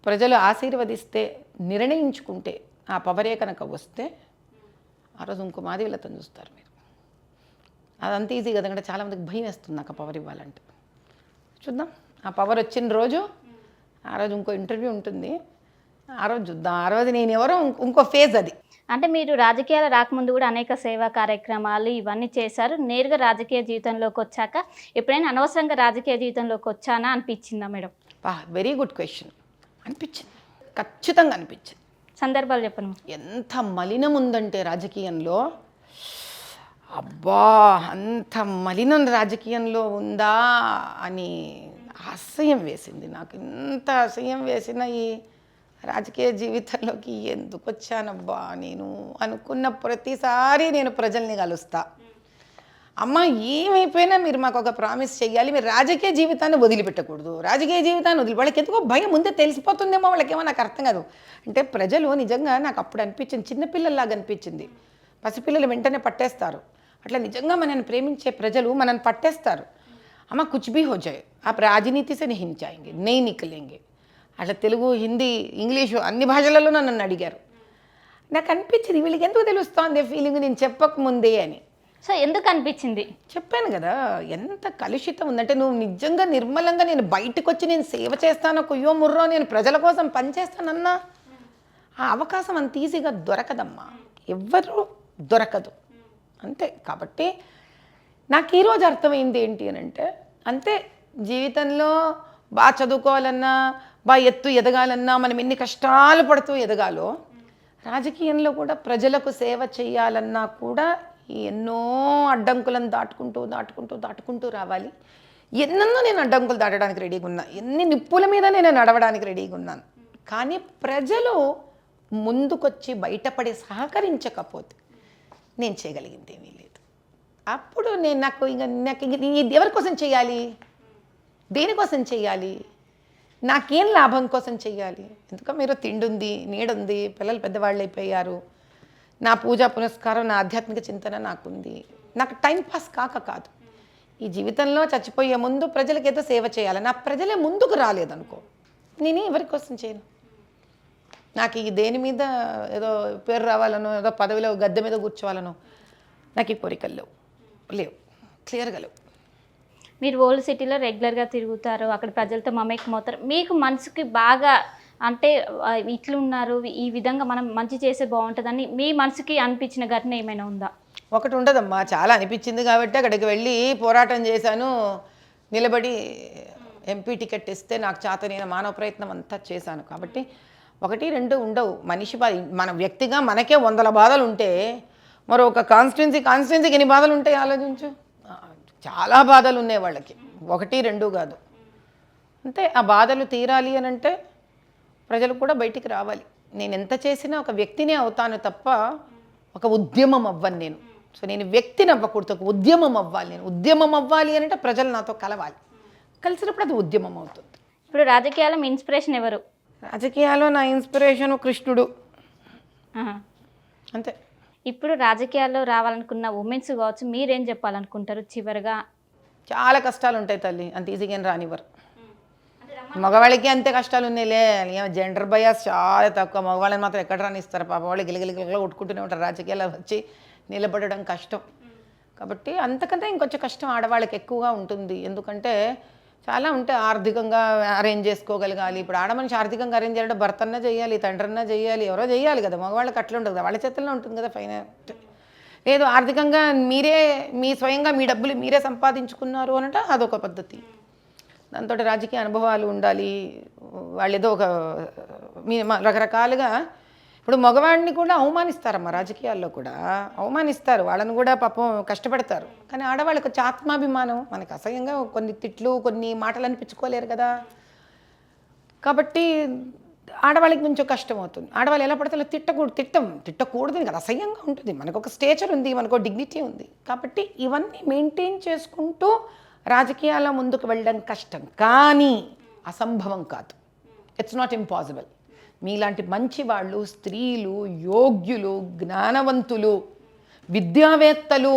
ప్రజలు ఆశీర్వదిస్తే, నిర్ణయించుకుంటే, ఆ పవరే కనుక వస్తే ఆ రోజు ఇంకో మాధవీలతను చూస్తారు మీరు. అదంత ఈజీ కదా, అంటే చాలామందికి భయం వేస్తుంది నాకు ఆ పవర్ ఇవ్వాలంటే. చూద్దాం, ఆ పవర్ వచ్చిన రోజు, ఆ రోజు ఇంకో ఇంటర్వ్యూ ఉంటుంది, ఆ రోజు చూద్దాం. ఆ రోజు నేను ఎవరో ఇంకో ఫేజ్ అది. అంటే మీరు రాజకీయాలు రాకముందు కూడా అనేక సేవా కార్యక్రమాలు ఇవన్నీ చేశారు. నేరుగా రాజకీయ జీవితంలోకి వచ్చాక ఎప్పుడైనా అనవసరంగా రాజకీయ జీవితంలోకి వచ్చానా అనిపించిందా మేడం? Very good question. అనిపించింది, ఖచ్చితంగా అనిపించింది. సందర్భాలు చెప్పను. ఎంత మలినం ఉందంటే రాజకీయంలో, అబ్బా అంత మలినం రాజకీయంలో ఉందా అని అసహ్యం వేసింది నాకు. ఎంత అసహ్యం వేసిన ఈ రాజకీయ జీవితంలోకి ఎందుకు వచ్చానబ్బా నేను అనుకున్న ప్రతిసారి నేను ప్రజల్ని కలుస్తా. అమ్మ ఏమైపోయినా మీరు మాకు ఒక ప్రామిస్ చెయ్యాలి, మీరు రాజకీయ జీవితాన్ని వదిలిపెట్టకూడదు, రాజకీయ జీవితాన్ని వాళ్ళకి ఎందుకో భయం ముందే తెలిసిపోతుందేమో వాళ్ళకేమో, నాకు అర్థం కాదు. అంటే ప్రజలు నిజంగా నాకు అప్పుడు అనిపించింది, చిన్నపిల్లల్లాగా అనిపించింది. పసిపిల్లలు వెంటనే పట్టేస్తారు, అట్లా నిజంగా మనల్ని ప్రేమించే ప్రజలు మనల్ని పట్టేస్తారు. అమ్మ కుచ్ భీ హో జాయే, ఆప్ రాజనీతి సే నహీ జాయేంగే, నహీ నికలేంగే. అట్లా తెలుగు, హిందీ, ఇంగ్లీషు అన్ని భాషలలో నన్ను అడిగారు. నాకు అనిపించింది వీళ్ళకి ఎందుకు తెలుస్తోంది ఫీలింగ్ నేను చెప్పకముందే అని. సో ఎందుకు అనిపించింది? చెప్పాను కదా ఎంత కలుషితం ఉందంటే, నువ్వు నిజంగా నిర్మలంగా నేను బయటకు వచ్చి నేను సేవ చేస్తాను, కుయ్యో ముర్రో నేను ప్రజల కోసం పనిచేస్తానన్నా ఆ అవకాశం అంత ఈజీగా దొరకదమ్మా, ఎవ్వరూ దొరకదు అంతే. కాబట్టి నాకు ఈరోజు అర్థమైంది ఏంటి అని అంటే, అంతే జీవితంలో బాగా చదువుకోవాలన్నా, బాగా ఎదగాలన్నా, మనం ఎన్ని కష్టాలు పడుతూ ఎదగాలో, రాజకీయంలో కూడా ప్రజలకు సేవ చేయాలన్నా కూడా ఎన్నో అడ్డంకులను దాటుకుంటూ రావాలి. ఎన్నెన్నో నేను అడ్డంకులు దాటడానికి రెడీగా ఉన్నా, ఎన్ని నిప్పుల మీద నేను నడవడానికి రెడీగా ఉన్నాను. కానీ ప్రజలు ముందుకొచ్చి బయటపడి సహకరించకపోతే నేను చేయగలిగింది ఏమీ లేదు. అప్పుడు నాకు ఎవరి కోసం చేయాలి, దేనికోసం చేయాలి, నాకేం లాభం కోసం చెయ్యాలి? ఎందుకో మీరు తిండి ఉంది, నీడుంది, పిల్లలు పెద్దవాళ్ళు అయిపోయారు, నా పూజా పునస్కారం, నా ఆధ్యాత్మిక చింతన నాకుంది. నాకు టైం పాస్ కాదు. ఈ జీవితంలో చచ్చిపోయే ముందు ప్రజలకు ఏదో సేవ చేయాలి. నా ప్రజలే ముందుకు రాలేదనుకో, నేను ఎవరి కోసం చేయను. నాకు ఈ దేని మీద ఏదో పేరు రావాలనో, ఏదో పదవిలో గద్దె మీద కూర్చోవాలనో నాకు ఈ కోరికలు లేవు, క్లియర్గా లేవు. మీరు ఓల్డ్ సిటీలో రెగ్యులర్గా తిరుగుతారు, అక్కడ ప్రజలతో మమేకమవుతారు. మీకు మనసుకి బాగా అంటే ఇట్లున్నారు, ఈ విధంగా మనం మంచి చేస్తే బాగుంటుందని మీ మనసుకి అనిపించిన ఘటన ఏమైనా ఉందా? ఒకటి ఉండదమ్మా, చాలా అనిపించింది కాబట్టి అక్కడికి వెళ్ళి పోరాటం చేశాను, నిలబడి ఎంపీ టికెట్ ఇస్తే నాకు చేతనైన మానవ ప్రయత్నం అంతా చేశాను. కాబట్టి 1, 2 ఉండవు. మనిషి మన వ్యక్తిగా మనకే 100 బాధలు ఉంటే మరో ఒక కాన్స్టిట్యున్సీకి ఎన్ని బాధలు ఉంటాయి ఆలోచించు. చాలా బాధలు ఉన్నాయి వాళ్ళకి, 1, 2 కాదు. అంతే, ఆ బాధలు తీరాలి అని అంటే ప్రజలు కూడా బయటికి రావాలి. నేను ఎంత చేసినా ఒక వ్యక్తినే అవుతాను తప్ప ఒక ఉద్యమం అవ్వను నేను. సో నేను వ్యక్తిని అవ్వకూడదు, ఒక ఉద్యమం అవ్వాలి. నేను ఉద్యమం అవ్వాలి అని అంటే ప్రజలు నాతో కలవాలి, కలిసినప్పుడు అది ఉద్యమం అవుతుంది. ఇప్పుడు రాజకీయాల్లో మీ ఇన్స్పిరేషన్ ఎవరు? రాజకీయాల్లో నా ఇన్స్పిరేషన్ కృష్ణుడు, అంతే. ఇప్పుడు రాజకీయాల్లో రావాలనుకున్న ఉమెన్స్ కావచ్చు, మీరేం చెప్పాలనుకుంటారు చివరిగా? చాలా కష్టాలు ఉంటాయి తల్లి, అంత ఈజీగా ఏం రానివ్వరు. మగవాళ్ళకి అంతే కష్టాలు ఉన్నాయిలే, జెండర్ బయాస్ చాలా తక్కువ. మగవాళ్ళని మాత్రం ఎక్కడ రానిస్తారు, పాప వాళ్ళు గిలగిలిగిలిగా కొట్టుకుంటూనే ఉంటారు. రాజకీయాల్లో వచ్చి నిలబడడం కష్టం. కాబట్టి అంతకంటే ఇంకొంచెం కష్టం ఆడవాళ్ళకి ఎక్కువగా ఉంటుంది. ఎందుకంటే చాలా ఉంటే ఆర్థికంగా అరేంజ్ చేసుకోగలగాలి. ఇప్పుడు ఆడమనిషి ఆర్థికంగా అరేంజ్ చేయాలంటే భర్తన్నా చేయాలి, తండ్రన్నా చేయాలి, ఎవరో చేయాలి కదా. మగవాళ్ళకి అట్లా ఉంటుంది కదా, వాళ్ళ చేతుల్లో ఉంటుంది కదా ఫైనాన్స్. లేదు ఆర్థికంగా మీ స్వయంగా మీ డబ్బులు మీరే సంపాదించుకున్నారు అనంటే అదొక పద్ధతి. దాంతో రాజకీయ అనుభవాలు ఉండాలి. వాళ్ళు ఏదో ఒక రకరకాలుగా ఇప్పుడు మగవాడిని కూడా అవమానిస్తారమ్మా, రాజకీయాల్లో కూడా అవమానిస్తారు, వాళ్ళని కూడా పాపం కష్టపడతారు. కానీ ఆడవాళ్ళకి వచ్చే ఆత్మాభిమానం, మనకు అసహ్యంగా కొన్ని తిట్లు కొన్ని మాటలు అనిపించుకోలేరు కదా. కాబట్టి ఆడవాళ్ళకి కొంచెం కష్టం అవుతుంది. ఆడవాళ్ళు ఎలా పడితే తిట్టకూడదు కదా, అసహ్యంగా ఉంటుంది. మనకు ఒక స్టేచర్ ఉంది, మనకు డిగ్నిటీ ఉంది. కాబట్టి ఇవన్నీ మెయింటైన్ చేసుకుంటూ రాజకీయాల ముందుకు వెళ్ళడం కష్టం, కానీ అసంభవం కాదు. It's not impossible. మీలాంటి మంచి వాళ్ళు, స్త్రీలు, యోగ్యులు, జ్ఞానవంతులు, విద్యావేత్తలు,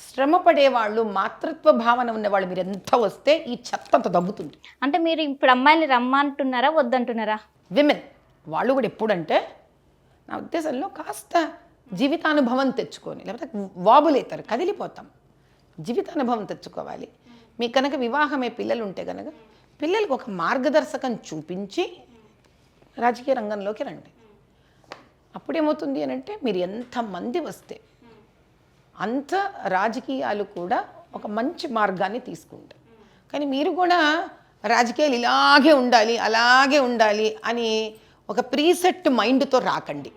శ్రమపడేవాళ్ళు, మాతృత్వ భావన ఉన్నవాళ్ళు మీరు ఎంత వస్తే ఈ చెత్త అంత దబ్బుతుంది. అంటే మీరు ఇప్పుడు అమ్మాయిని రమ్మంటున్నారా వద్దంటున్నారా? విమెన్ వాళ్ళు కూడా ఎప్పుడంటే నా ఉద్దేశంలో కాస్త జీవితానుభవం తెచ్చుకొని, లేకపోతే వాబులేతారు, కదిలిపోతాం. జీవితానుభవం తెచ్చుకోవాలి. మీకు కనుక వివాహమే పిల్లలు ఉంటే కనుక పిల్లలకు ఒక మార్గదర్శకం చూపించి రాజకీయ రంగంలోకి రండి. అప్పుడేమవుతుంది అని అంటే మీరు ఎంతమంది వస్తే అంత రాజకీయాలు కూడా ఒక మంచి మార్గాన్ని తీసుకుంటారు. కానీ మీరు కూడా రాజకీయాలు ఇలాగే ఉండాలి అలాగే ఉండాలి అని ఒక ప్రీసెట్ మైండ్తో రాకండి.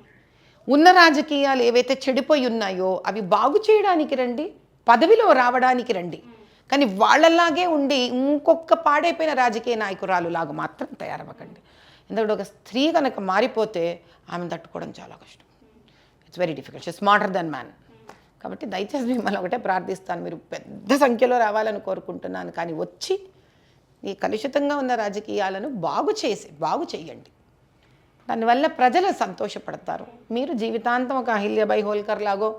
ఉన్న రాజకీయాలు ఏవైతే చెడిపోయి ఉన్నాయో అవి బాగు చేయడానికి రండి, పదవిలో రావడానికి రండి. కానీ వాళ్ళలాగే ఉండి ఇంకొక పాడైపోయిన రాజకీయ నాయకురాలు లాగా మాత్రం తయారవ్వకండి. ఎందుకంటే ఒక స్త్రీ కనుక మారిపోతే ఆమెను తట్టుకోవడం చాలా కష్టం. It's very difficult. She smarter than man. కాబట్టి దయచేసి మిమ్మల్ని ఒకటే ప్రార్థిస్తాను, మీరు పెద్ద సంఖ్యలో రావాలని కోరుకుంటున్నాను. కానీ వచ్చి ఈ కలుషితంగా ఉన్న రాజకీయాలను బాగు చేయండి. దానివల్ల ప్రజలు సంతోషపడతారు. మీరు జీవితాంతం ఒక అహిల్యాబాయి హోల్కర్ లాగో,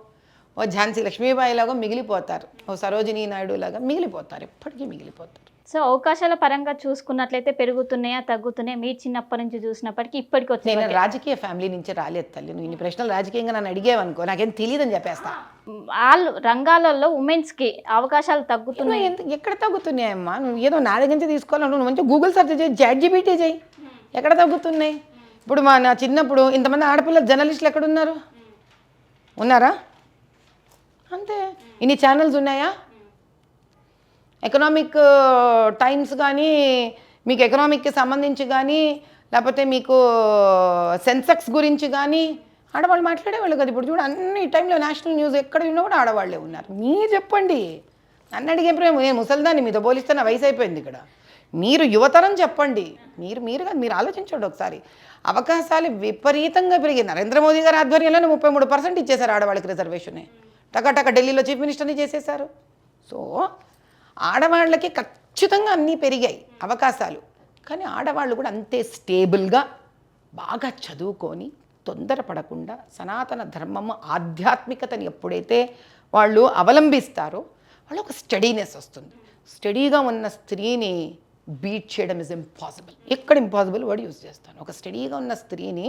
ఓ ఝాన్సీ లక్ష్మీబాయి లాగో మిగిలిపోతారు, ఓ సరోజినీ నాయుడు లాగా మిగిలిపోతారు, ఎప్పటికీ మిగిలిపోతారు. సో అవకాశాల పరంగా చూసుకున్నట్లయితే పెరుగుతున్నాయా తగ్గుతున్నాయా మీరు చిన్నప్పటి నుంచి చూసినప్పటికీ ఇప్పటికి వచ్చి? నేను రాజకీయ ఫ్యామిలీ నుంచి రాలేదు తల్లి. నువ్వు ఇన్ని ప్రశ్నలు రాజకీయంగా నన్ను అడిగేవనుకో నాకేం తెలియదని చెప్పేస్తా. వాళ్ళు రంగాలలో ఉమెన్స్కి అవకాశాలు తగ్గుతున్నాయి. ఎక్కడ తగ్గుతున్నాయమ్మా? నువ్వు ఏదో నా దగ్గర నుంచి తీసుకోవాలను, నువ్వు మంచిగా గూగుల్ సెర్చ్ చేయి, ChatGPT చేయి, ఎక్కడ తగ్గుతున్నాయి? ఇప్పుడు నా చిన్నప్పుడు ఇంతమంది ఆడపిల్లల జర్నలిస్టులు ఎక్కడున్నారు? ఉన్నారా? అంతే. ఇన్ని ఛానల్స్ ఉన్నాయా? ఎకనామిక్ టైమ్స్ కానీ, మీకు ఎకనామిక్కి సంబంధించి కానీ, లేకపోతే మీకు సెన్సెక్స్ గురించి కానీ ఆడవాళ్ళు మాట్లాడేవాళ్ళు కదా. ఇప్పుడు చూడు, అన్ని టైంలో నేషనల్ న్యూస్ ఎక్కడ ఉన్నా కూడా ఆడవాళ్ళే ఉన్నారు. మీరు చెప్పండి, నన్ను అడిగే ప్రేమ. నేను ముసలిదాన్ని, మీతో పోలిస్తే నా వయసు అయిపోయింది ఇక్కడ. మీరు యువతరం చెప్పండి. మీరు ఆలోచించండి ఒకసారి. అవకాశాలు విపరీతంగా పెరిగాయి. నరేంద్ర మోదీ గారి ఆధ్వర్యంలోనే 33% ఇచ్చేశారు ఆడవాళ్ళకి రిజర్వేషనే. టకాటక ఢిల్లీలో చీఫ్ మినిస్టర్ని చేసేశారు. సో ఆడవాళ్ళకి ఖచ్చితంగా అన్నీ పెరిగాయి అవకాశాలు. కానీ ఆడవాళ్ళు కూడా అంతే స్టేబుల్గా బాగా చదువుకొని తొందరపడకుండా సనాతన ధర్మము ఆధ్యాత్మికతని ఎప్పుడైతే వాళ్ళు అవలంబిస్తారో వాళ్ళు ఒక స్టడీనెస్ వస్తుంది. స్టడీగా ఉన్న స్త్రీని బీట్ చేయడం ఇస్ ఇంపాసిబుల్. ఎక్కడ ఇంపాసిబుల్ వర్డ్ యూజ్ చేస్తాను. ఒక స్టడీగా ఉన్న స్త్రీని,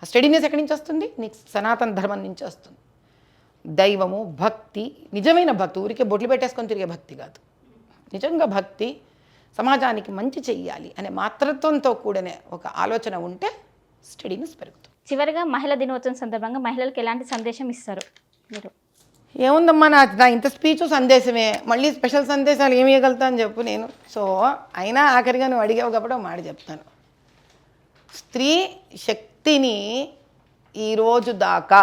ఆ స్టడీనెస్ ఎక్కడి నుంచి వస్తుంది? నీకు సనాతన ధర్మం నుంచి వస్తుంది. దైవము, భక్తి, నిజమైన భక్తి, ఊరికే బొట్లు పెట్టేసుకొని తిరిగే భక్తి కాదు. నిజంగా భక్తి, సమాజానికి మంచి చెయ్యాలి అనే మాతృత్వంతో కూడనే ఒక ఆలోచన ఉంటే స్టడీనెస్ పెరుగుతుంది. చివరిగా మహిళా దినోత్సవం సందర్భంగా మహిళలకు ఎలాంటి సందేశం ఇస్తారు మీరు? ఏముందమ్మా, నా ఇంత స్పీచ్ సందేశమే, మళ్ళీ స్పెషల్ సందేశాలు ఏమి ఇవ్వగలుగుతా అని చెప్పు నేను. సో అయినా ఆఖరిగా నువ్వు అడిగావు కాబట్టి ఒక మాట చెప్తాను. స్త్రీ శక్తిని ఈరోజు దాకా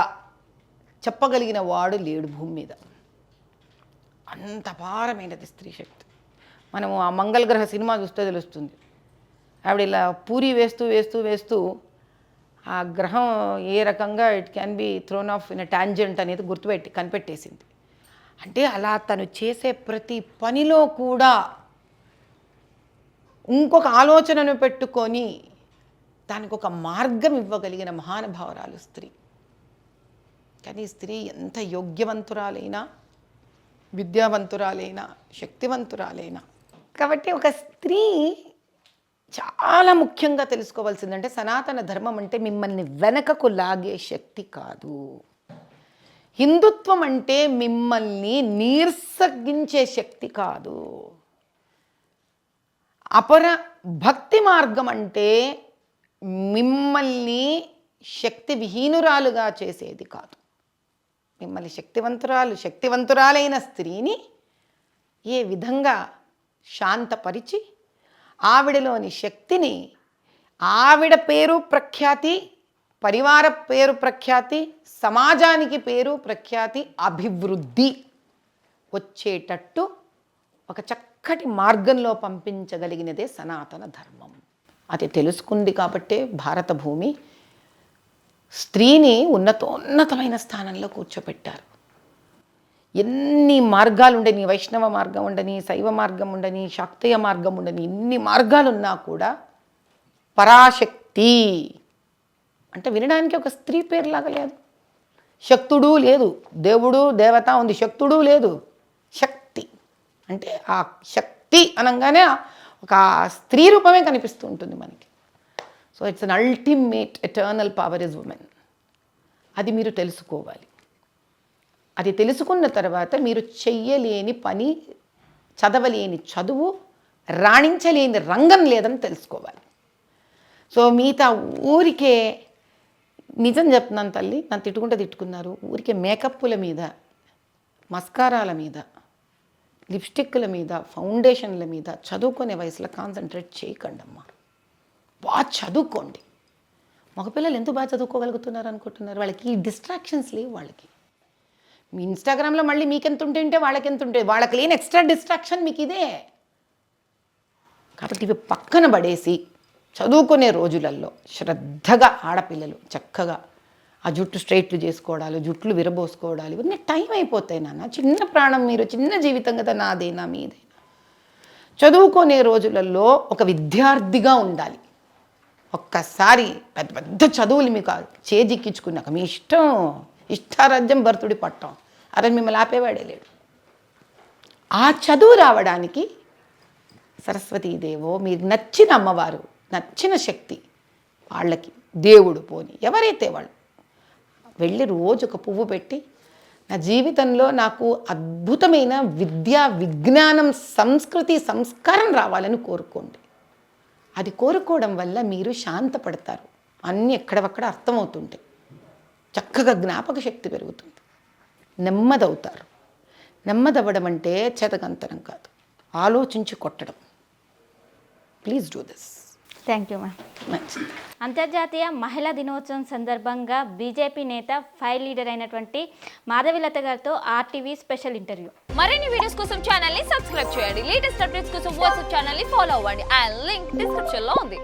చెప్పగలిగిన వాడు లేడు భూమి మీద. అంత అపారమైనది స్త్రీ శక్తి. మనము ఆ మంగళ గ్రహ సినిమా చూస్తే తెలుస్తుంది. ఆవిడ ఇలా పూరి వేస్తూ వేస్తూ వేస్తూ ఆ గ్రహం ఏ రకంగా it can be throne of in a tangent అనేది కనిపెట్టేసింది. అంటే అలా తను చేసే ప్రతి పనిలో కూడా ఇంకొక ఆలోచనను పెట్టుకొని దానికి ఒక మార్గం ఇవ్వగలిగిన మహానుభావురాలు స్త్రీ. కానీ స్త్రీ ఎంత యోగ్యవంతురాలైనా, విద్యావంతురాలైనా, శక్తివంతురాలైనా, కాబట్టి ఒక స్త్రీ చాలా ముఖ్యంగా తెలుసుకోవాల్సిందంటే సనాతన ధర్మం అంటే మిమ్మల్ని వెనకకు లాగే శక్తి కాదు. హిందుత్వం అంటే మిమ్మల్ని నీర్సగించే శక్తి కాదు. అపర భక్తి మార్గం అంటే మిమ్మల్ని శక్తి విహీనురాలుగా చేసేది కాదు. మిమ్మల్ని శక్తివంతురాలైన స్త్రీని ఏ విధంగా శాంతపరిచి ఆవిడలోని శక్తిని, ఆవిడ పేరు ప్రఖ్యాతి, పరివార పేరు ప్రఖ్యాతి, సమాజానికి పేరు ప్రఖ్యాతి, అభివృద్ధి వచ్చేటట్టు ఒక చక్కటి మార్గంలో పంపించగలిగినదే సనాతన ధర్మం. అది తెలుసుకుంది కాబట్టే భారత భూమి స్త్రీని ఉన్నతమైన స్థానంలో కూర్చోపెట్టారు. ఎన్ని మార్గాలు ఉండని, వైష్ణవ మార్గం ఉండని, శైవ మార్గం ఉండని, శాక్తేయ మార్గం ఉండని, ఎన్ని మార్గాలున్నా కూడా పరాశక్తి అంటే వినడానికి ఒక స్త్రీ పేరులాగా లేదు. శక్తుడు లేదు, దేవుడు దేవత ఉంది, శక్తుడు లేదు, శక్తి అంటే ఆ శక్తి అనగానే ఒక స్త్రీ రూపమే కనిపిస్తూ ఉంటుంది మనకి. So it's an ultimate eternal power is women. అది మీరు తెలుసుకోవాలి. అది తెలుసుకున్న తర్వాత మీరు చెయ్యలేని పని, చదవలేని చదువు, రాణించలేని రంగం లేదని తెలుసుకోవాలి. సో మిగతా ఊరికే నిజం చెప్తున్నాను తల్లి, నన్ను తిట్టుకున్నారు, ఊరికే మేకప్పుల మీద, మస్కారాల మీద, లిప్స్టిక్ల మీద, ఫౌండేషన్ల మీద చదువుకునే వయసులో కాన్సన్ట్రేట్ చేయకండి అమ్మా. బాగా చదువుకోండి. మగపిల్లలు ఎంత బాగా చదువుకోగలుగుతున్నారు అనుకుంటున్నారు? వాళ్ళకి ఈ డిస్ట్రాక్షన్స్ లేవు. వాళ్ళకి మీ ఇన్స్టాగ్రామ్లో మళ్ళీ మీకెంత ఉంటే వాళ్ళకి ఎంత ఉంటే, వాళ్ళకి లేని ఎక్స్ట్రా డిస్ట్రాక్షన్ మీకు ఇదే. కాబట్టి ఇవి పక్కన పడేసి చదువుకునే రోజులలో శ్రద్ధగా ఆడపిల్లలు చక్కగా ఆ జుట్టు స్ట్రైట్లు చేసుకోవడాలు, జుట్లు విరబోసుకోవడాలు, ఇవన్నీ టైం అయిపోతాయి నాన్న. చిన్న ప్రాణం, మీరు చిన్న జీవితం కదా, నాదేనా మీదైనా. చదువుకునే రోజులలో ఒక విద్యార్థిగా ఉండాలి. ఒక్కసారి పెద్ద పెద్ద చదువులు మీకు చేజిక్కించుకున్నాక మీ ఇష్టారాజ్యం భర్తుడి పట్టం, అదే మిమ్మల్ని ఆపేవాడే లేడు. ఆ చదువు రావడానికి సరస్వతీదేవో, మీరు నచ్చిన అమ్మవారు, నచ్చిన శక్తి, వాళ్ళకి దేవుడు పోని ఎవరైతే వాళ్ళు వెళ్ళి రోజు ఒక పువ్వు పెట్టి, నా జీవితంలో నాకు అద్భుతమైన విద్యా, విజ్ఞానం, సంస్కృతి, సంస్కారం రావాలని కోరుకోండి. అది కోరుకోవడం వల్ల మీరు శాంతపడతారు. అన్నీ ఎక్కడవక్కడ అర్థమవుతుంటాయి. చక్కగా జ్ఞాపక శక్తి పెరుగుతుంది. నెమ్మదవుతారు. నెమ్మదవ్వడం అంటే చేతకంతరం కాదు, ఆలోచించి కొట్టడం. Please do this. Thank you ma'am. మంచిది. అంతర్జాతీయ మహిళా దినోత్సవం సందర్భంగా బీజేపీ నేత ఫైర్ లీడర్ అయినటువంటి మాధవిలత గారితో ఆర్టీవీ స్పెషల్ ఇంటర్వ్యూ. మరిన్ని వీడియోస్ కోసం ఛానల్ ని సబ్స్క్రైబ్ చేయండి. లేటెస్ట్ అప్డేట్స్ కోసం వాట్సాప్ ఛానల్ ని ఫాలో అవ్వండి. ఆ లింక్ డిస్క్రిప్షన్ లో ఉంది.